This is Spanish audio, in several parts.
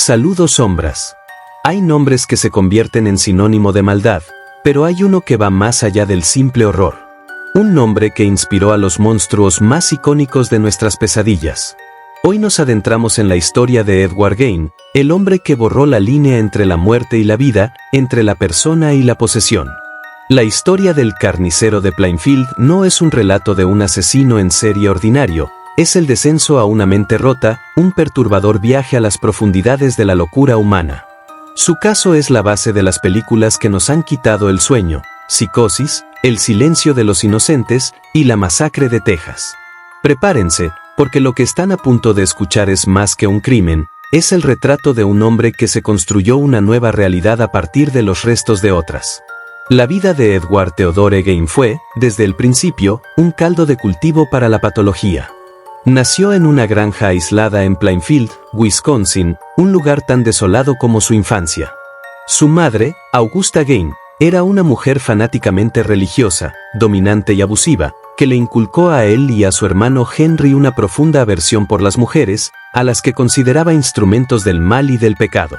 Saludos sombras. Hay nombres que se convierten en sinónimo de maldad, pero hay uno que va más allá del simple horror. Un nombre que inspiró a los monstruos más icónicos de nuestras pesadillas. Hoy nos adentramos en la historia de Edward Gein, el hombre que borró la línea entre la muerte y la vida, entre la persona y la posesión. La historia del carnicero de Plainfield no es un relato de un asesino en serie ordinario, es el descenso a una mente rota, un perturbador viaje a las profundidades de la locura humana. Su caso es la base de las películas que nos han quitado el sueño, Psicosis, El silencio de los inocentes y La masacre de Texas. Prepárense, porque lo que están a punto de escuchar es más que un crimen, es el retrato de un hombre que se construyó una nueva realidad a partir de los restos de otras. La vida de Edward Theodore Gein fue, desde el principio, un caldo de cultivo para la patología. Nació en una granja aislada en Plainfield, Wisconsin, un lugar tan desolado como su infancia. Su madre, Augusta Gein, era una mujer fanáticamente religiosa, dominante y abusiva, que le inculcó a él y a su hermano Henry una profunda aversión por las mujeres, a las que consideraba instrumentos del mal y del pecado.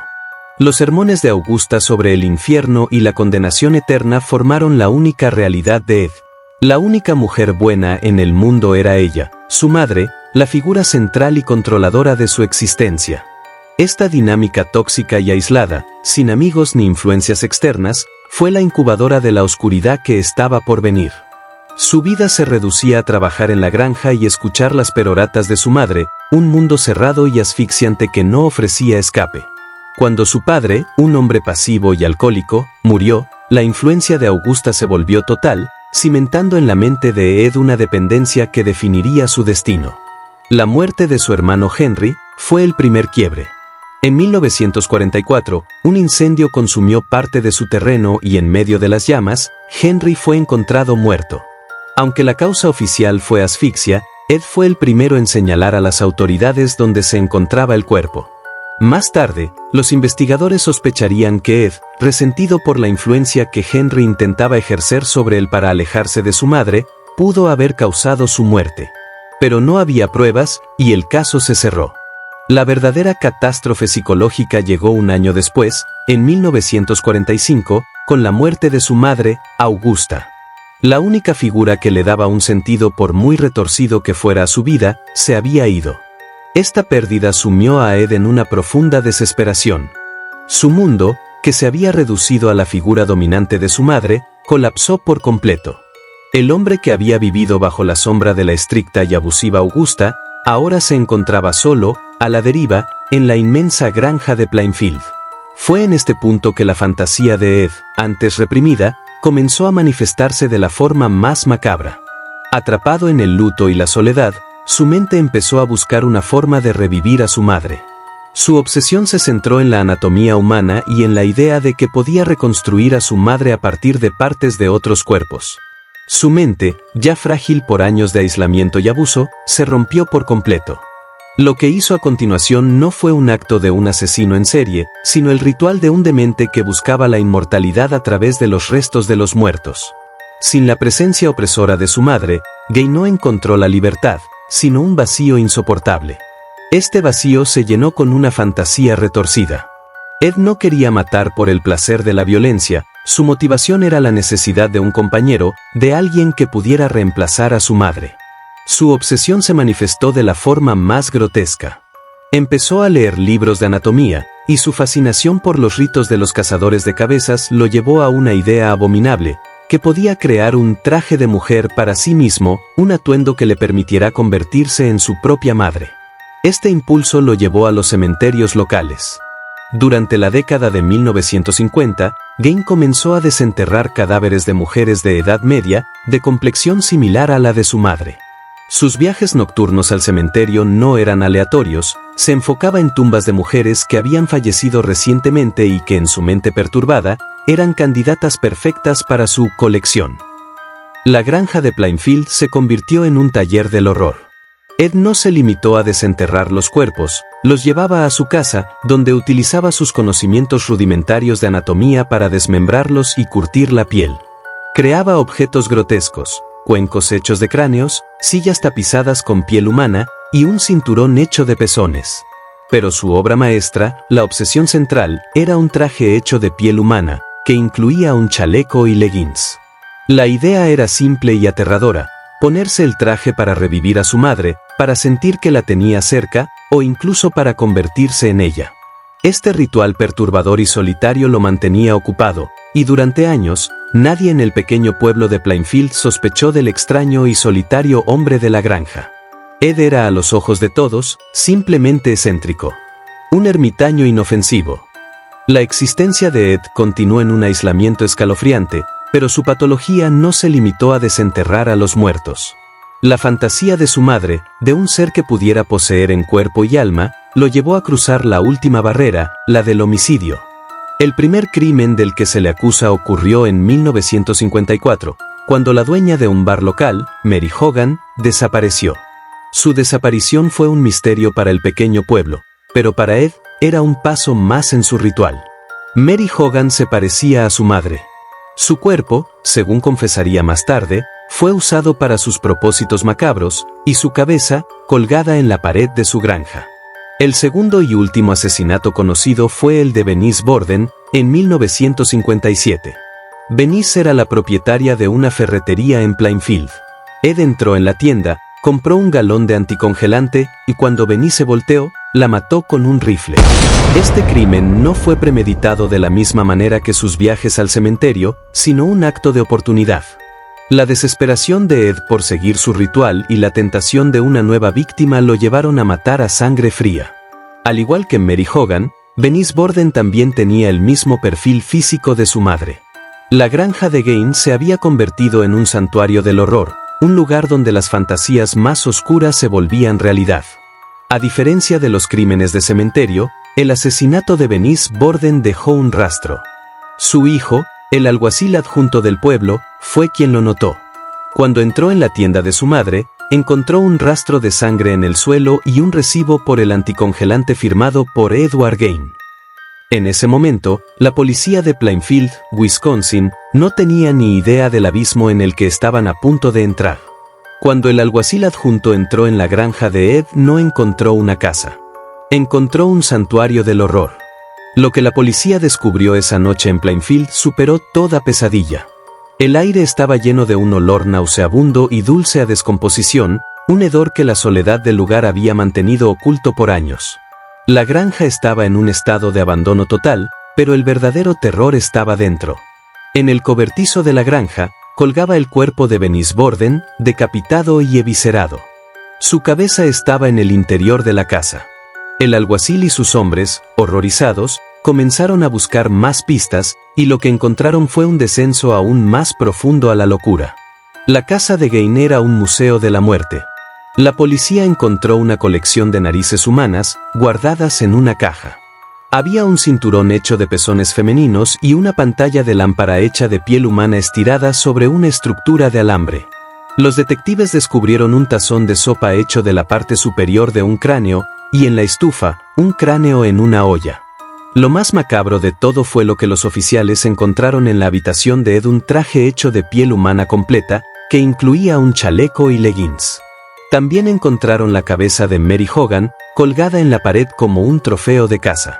Los sermones de Augusta sobre el infierno y la condenación eterna formaron la única realidad de Ed. La única mujer buena en el mundo era ella, su madre, la figura central y controladora de su existencia. Esta dinámica tóxica y aislada, sin amigos ni influencias externas, fue la incubadora de la oscuridad que estaba por venir. Su vida se reducía a trabajar en la granja y escuchar las peroratas de su madre, un mundo cerrado y asfixiante que no ofrecía escape. Cuando su padre, un hombre pasivo y alcohólico, murió, la influencia de Augusta se volvió total, cimentando en la mente de Ed una dependencia que definiría su destino. La muerte de su hermano Henry fue el primer quiebre. En 1944, un incendio consumió parte de su terreno y en medio de las llamas, Henry fue encontrado muerto. Aunque la causa oficial fue asfixia, Ed fue el primero en señalar a las autoridades donde se encontraba el cuerpo. Más tarde, los investigadores sospecharían que Ed, resentido por la influencia que Henry intentaba ejercer sobre él para alejarse de su madre, pudo haber causado su muerte. Pero no había pruebas, y el caso se cerró. La verdadera catástrofe psicológica llegó un año después, en 1945, con la muerte de su madre, Augusta. La única figura que le daba un sentido por muy retorcido que fuera a su vida, se había ido. Esta pérdida sumió a Ed en una profunda desesperación. Su mundo, que se había reducido a la figura dominante de su madre, colapsó por completo. El hombre que había vivido bajo la sombra de la estricta y abusiva Augusta, ahora se encontraba solo, a la deriva, en la inmensa granja de Plainfield. Fue en este punto que la fantasía de Ed, antes reprimida, comenzó a manifestarse de la forma más macabra. Atrapado en el luto y la soledad, su mente empezó a buscar una forma de revivir a su madre. Su obsesión se centró en la anatomía humana y en la idea de que podía reconstruir a su madre a partir de partes de otros cuerpos. Su mente, ya frágil por años de aislamiento y abuso, se rompió por completo. Lo que hizo a continuación no fue un acto de un asesino en serie, sino el ritual de un demente que buscaba la inmortalidad a través de los restos de los muertos. Sin la presencia opresora de su madre, Gein no encontró la libertad, sino un vacío insoportable. Este vacío se llenó con una fantasía retorcida. Ed no quería matar por el placer de la violencia, su motivación era la necesidad de un compañero, de alguien que pudiera reemplazar a su madre. Su obsesión se manifestó de la forma más grotesca. Empezó a leer libros de anatomía, y su fascinación por los ritos de los cazadores de cabezas lo llevó a una idea abominable, que podía crear un traje de mujer para sí mismo, un atuendo que le permitiera convertirse en su propia madre. Este impulso lo llevó a los cementerios locales. Durante la década de 1950, Gein comenzó a desenterrar cadáveres de mujeres de edad media, de complexión similar a la de su madre. Sus viajes nocturnos al cementerio no eran aleatorios, se enfocaba en tumbas de mujeres que habían fallecido recientemente y que en su mente perturbada, eran candidatas perfectas para su colección. La granja de Plainfield se convirtió en un taller del horror. Ed no se limitó a desenterrar los cuerpos, los llevaba a su casa, donde utilizaba sus conocimientos rudimentarios de anatomía para desmembrarlos y curtir la piel. Creaba objetos grotescos, cuencos hechos de cráneos, sillas tapizadas con piel humana, y un cinturón hecho de pezones. pero su obra maestra, la obsesión central, era un traje hecho de piel humana, que incluía un chaleco y leggings. La idea era simple y aterradora: ponerse el traje para revivir a su madre, para sentir que la tenía cerca, o incluso para convertirse en ella. Este ritual perturbador y solitario lo mantenía ocupado, y durante años, nadie en el pequeño pueblo de Plainfield sospechó del extraño y solitario hombre de la granja. Ed era a los ojos de todos, simplemente excéntrico. Un ermitaño inofensivo. La existencia de Ed continuó en un aislamiento escalofriante, pero su patología no se limitó a desenterrar a los muertos. La fantasía de su madre, de un ser que pudiera poseer en cuerpo y alma, lo llevó a cruzar la última barrera, la del homicidio. El primer crimen del que se le acusa ocurrió en 1954, cuando la dueña de un bar local, Mary Hogan, desapareció. Su desaparición fue un misterio para el pequeño pueblo, pero para Ed era un paso más en su ritual. Mary Hogan se parecía a su madre. Su cuerpo, según confesaría más tarde, fue usado para sus propósitos macabros, y su cabeza, colgada en la pared de su granja. El segundo y último asesinato conocido fue el de Bernice Borden, en 1957. Bernice era la propietaria de una ferretería en Plainfield. Ed entró en la tienda, compró un galón de anticongelante, y cuando Bernice volteó, la mató con un rifle. Este crimen no fue premeditado de la misma manera que sus viajes al cementerio, sino un acto de oportunidad. La desesperación de Ed por seguir su ritual y la tentación de una nueva víctima lo llevaron a matar a sangre fría. Al igual que Mary Hogan, Bernice Borden también tenía el mismo perfil físico de su madre. La granja de Gaines se había convertido en un santuario del horror, un lugar donde las fantasías más oscuras se volvían realidad. A diferencia de los crímenes de cementerio, el asesinato de Bernice Borden dejó un rastro. Su hijo, el alguacil adjunto del pueblo, fue quien lo notó. Cuando entró en la tienda de su madre, encontró un rastro de sangre en el suelo y un recibo por el anticongelante firmado por Edward Gaines. En ese momento, la policía de Plainfield, Wisconsin, no tenía ni idea del abismo en el que estaban a punto de entrar. Cuando el alguacil adjunto entró en la granja de Ed, no encontró una casa. Encontró un santuario del horror. Lo que la policía descubrió esa noche en Plainfield superó toda pesadilla. El aire estaba lleno de un olor nauseabundo y dulce a descomposición, un hedor que la soledad del lugar había mantenido oculto por años. La granja estaba en un estado de abandono total, pero el verdadero terror estaba dentro. En el cobertizo de la granja, colgaba el cuerpo de Bernice Borden, decapitado y eviscerado. Su cabeza estaba en el interior de la casa. El alguacil y sus hombres, horrorizados, comenzaron a buscar más pistas, y lo que encontraron fue un descenso aún más profundo a la locura. La casa de Gaines era un museo de la muerte. La policía encontró una colección de narices humanas, guardadas en una caja. Había un cinturón hecho de pezones femeninos y una pantalla de lámpara hecha de piel humana estirada sobre una estructura de alambre. Los detectives descubrieron un tazón de sopa hecho de la parte superior de un cráneo, y en la estufa, un cráneo en una olla. Lo más macabro de todo fue lo que los oficiales encontraron en la habitación de Ed: un traje hecho de piel humana completa, que incluía un chaleco y leggings. También encontraron la cabeza de Mary Hogan, colgada en la pared como un trofeo de caza.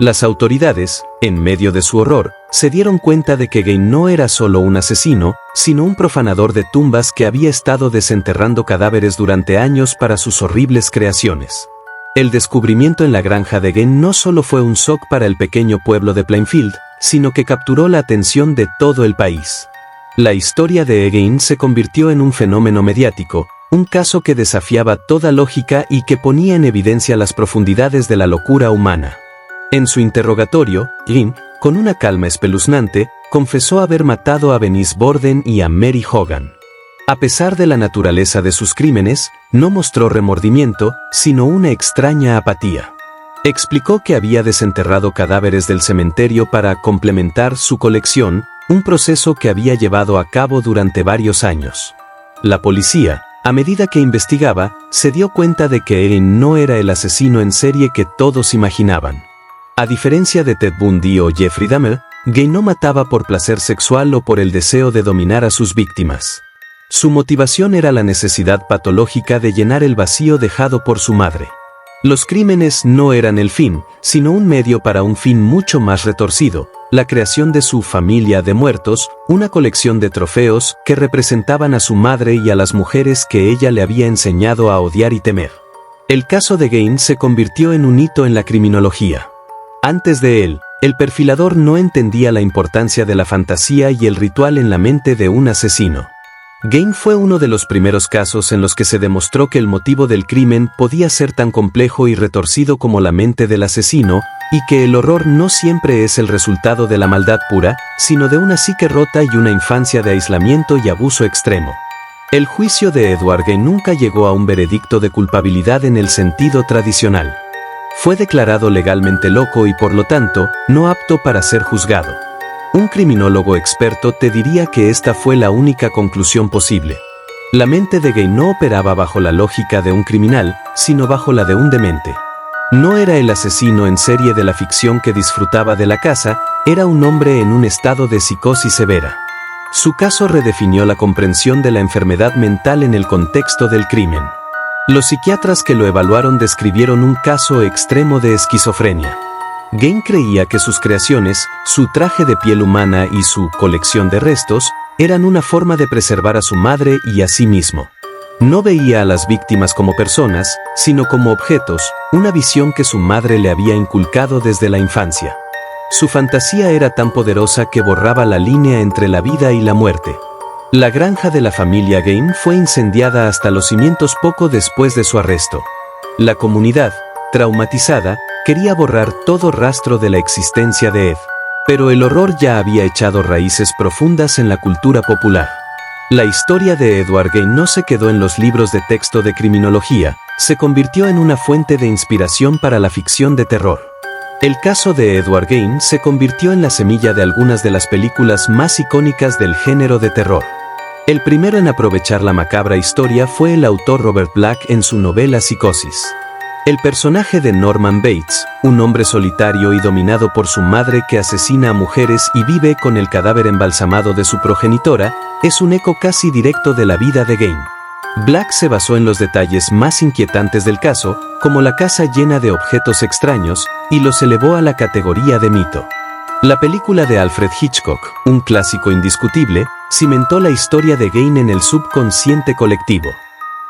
Las autoridades, en medio de su horror, se dieron cuenta de que Gaines no era solo un asesino, sino un profanador de tumbas que había estado desenterrando cadáveres durante años para sus horribles creaciones. El descubrimiento en la granja de Gaines no solo fue un shock para el pequeño pueblo de Plainfield, sino que capturó la atención de todo el país. La historia de Gaines se convirtió en un fenómeno mediático, un caso que desafiaba toda lógica y que ponía en evidencia las profundidades de la locura humana. En su interrogatorio, Gaines, con una calma espeluznante, confesó haber matado a Bernice Borden y a Mary Hogan. A pesar de la naturaleza de sus crímenes, no mostró remordimiento, sino una extraña apatía. Explicó que había desenterrado cadáveres del cementerio para complementar su colección, un proceso que había llevado a cabo durante varios años. La policía, a medida que investigaba, se dio cuenta de que Gaines no era el asesino en serie que todos imaginaban. A diferencia de Ted Bundy o Jeffrey Dahmer, Gaines no mataba por placer sexual o por el deseo de dominar a sus víctimas. Su motivación era la necesidad patológica de llenar el vacío dejado por su madre. Los crímenes no eran el fin, sino un medio para un fin mucho más retorcido, la creación de su familia de muertos, una colección de trofeos que representaban a su madre y a las mujeres que ella le había enseñado a odiar y temer. El caso de Gaines se convirtió en un hito en la criminología. Antes de él, el perfilador no entendía la importancia de la fantasía y el ritual en la mente de un asesino. Gaines fue uno de los primeros casos en los que se demostró que el motivo del crimen podía ser tan complejo y retorcido como la mente del asesino, y que el horror no siempre es el resultado de la maldad pura, sino de una psique rota y una infancia de aislamiento y abuso extremo. El juicio de Edward Gaines nunca llegó a un veredicto de culpabilidad en el sentido tradicional. Fue declarado legalmente loco y por lo tanto, no apto para ser juzgado. Un criminólogo experto te diría que esta fue la única conclusión posible. La mente de Gaines no operaba bajo la lógica de un criminal, sino bajo la de un demente. No era el asesino en serie de la ficción que disfrutaba de la caza, era un hombre en un estado de psicosis severa. Su caso redefinió la comprensión de la enfermedad mental en el contexto del crimen. Los psiquiatras que lo evaluaron describieron un caso extremo de esquizofrenia. Gaines creía que sus creaciones, su traje de piel humana y su colección de restos, eran una forma de preservar a su madre y a sí mismo. No veía a las víctimas como personas, sino como objetos, una visión que su madre le había inculcado desde la infancia. Su fantasía era tan poderosa que borraba la línea entre la vida y la muerte. La granja de la familia Gaines fue incendiada hasta los cimientos poco después de su arresto. La comunidad, traumatizada, quería borrar todo rastro de la existencia de Ed, pero el horror ya había echado raíces profundas en la cultura popular. La historia de Edward Gaines no se quedó en los libros de texto de criminología, se convirtió en una fuente de inspiración para la ficción de terror. El caso de Edward Gaines se convirtió en la semilla de algunas de las películas más icónicas del género de terror. El primero en aprovechar la macabra historia fue el autor Robert Black en su novela Psicosis. El personaje de Norman Bates, un hombre solitario y dominado por su madre que asesina a mujeres y vive con el cadáver embalsamado de su progenitora, es un eco casi directo de la vida de Gaines. Black se basó en los detalles más inquietantes del caso, como la casa llena de objetos extraños, y los elevó a la categoría de mito. La película de Alfred Hitchcock, un clásico indiscutible, cimentó la historia de Gaines en el subconsciente colectivo.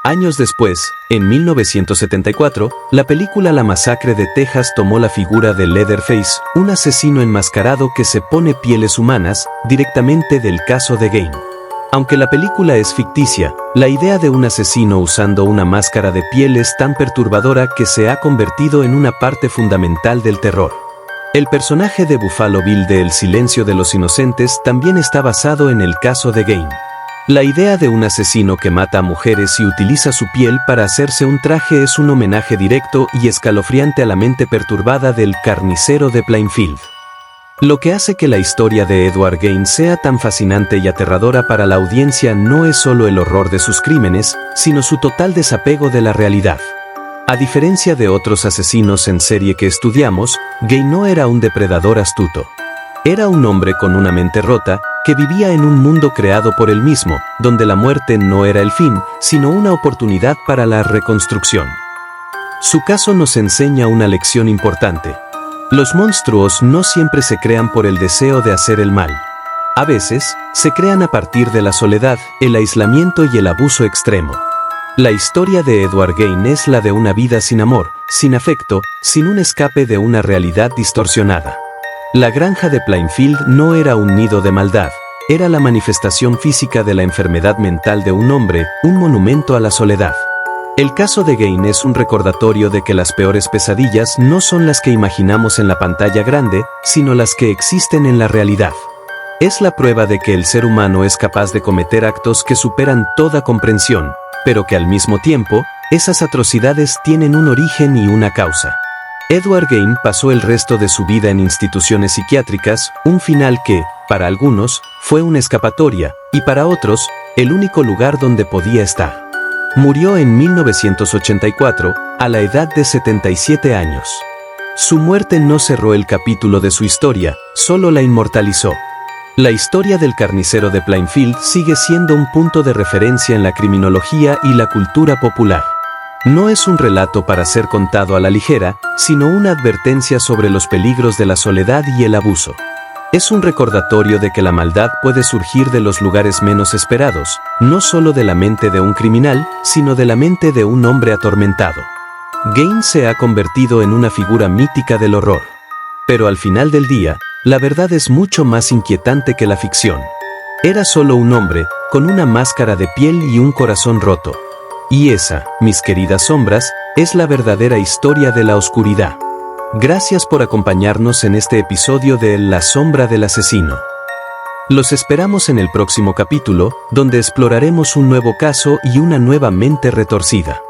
Años después, en 1974, la película La Masacre de Texas tomó la figura de Leatherface, un asesino enmascarado que se pone pieles humanas, directamente del caso de Gaines. Aunque la película es ficticia, la idea de un asesino usando una máscara de piel es tan perturbadora que se ha convertido en una parte fundamental del terror. El personaje de Buffalo Bill de El Silencio de los Inocentes también está basado en el caso de Gaines. La idea de un asesino que mata a mujeres y utiliza su piel para hacerse un traje es un homenaje directo y escalofriante a la mente perturbada del carnicero de Plainfield. Lo que hace que la historia de Edward Gaines sea tan fascinante y aterradora para la audiencia no es solo el horror de sus crímenes, sino su total desapego de la realidad. A diferencia de otros asesinos en serie que estudiamos, Gaines no era un depredador astuto. Era un hombre con una mente rota, que vivía en un mundo creado por él mismo, donde la muerte no era el fin, sino una oportunidad para la reconstrucción. Su caso nos enseña una lección importante. Los monstruos no siempre se crean por el deseo de hacer el mal. A veces, se crean a partir de la soledad, el aislamiento y el abuso extremo. La historia de Edward Gaines es la de una vida sin amor, sin afecto, sin un escape de una realidad distorsionada. La granja de Plainfield no era un nido de maldad, era la manifestación física de la enfermedad mental de un hombre, un monumento a la soledad. El caso de Gaines es un recordatorio de que las peores pesadillas no son las que imaginamos en la pantalla grande, sino las que existen en la realidad. Es la prueba de que el ser humano es capaz de cometer actos que superan toda comprensión, pero que al mismo tiempo, esas atrocidades tienen un origen y una causa. Edward Gaines pasó el resto de su vida en instituciones psiquiátricas, un final que, para algunos, fue una escapatoria, y para otros, el único lugar donde podía estar. Murió en 1984, a la edad de 77 años. Su muerte no cerró el capítulo de su historia, solo la inmortalizó. La historia del carnicero de Plainfield sigue siendo un punto de referencia en la criminología y la cultura popular. No es un relato para ser contado a la ligera, sino una advertencia sobre los peligros de la soledad y el abuso. Es un recordatorio de que la maldad puede surgir de los lugares menos esperados, no solo de la mente de un criminal, sino de la mente de un hombre atormentado. Gaines se ha convertido en una figura mítica del horror. Pero al final del día, la verdad es mucho más inquietante que la ficción. Era solo un hombre, con una máscara de piel y un corazón roto. Y esa, mis queridas sombras, es la verdadera historia de la oscuridad. Gracias por acompañarnos en este episodio de La sombra del asesino. Los esperamos en el próximo capítulo, donde exploraremos un nuevo caso y una nueva mente retorcida.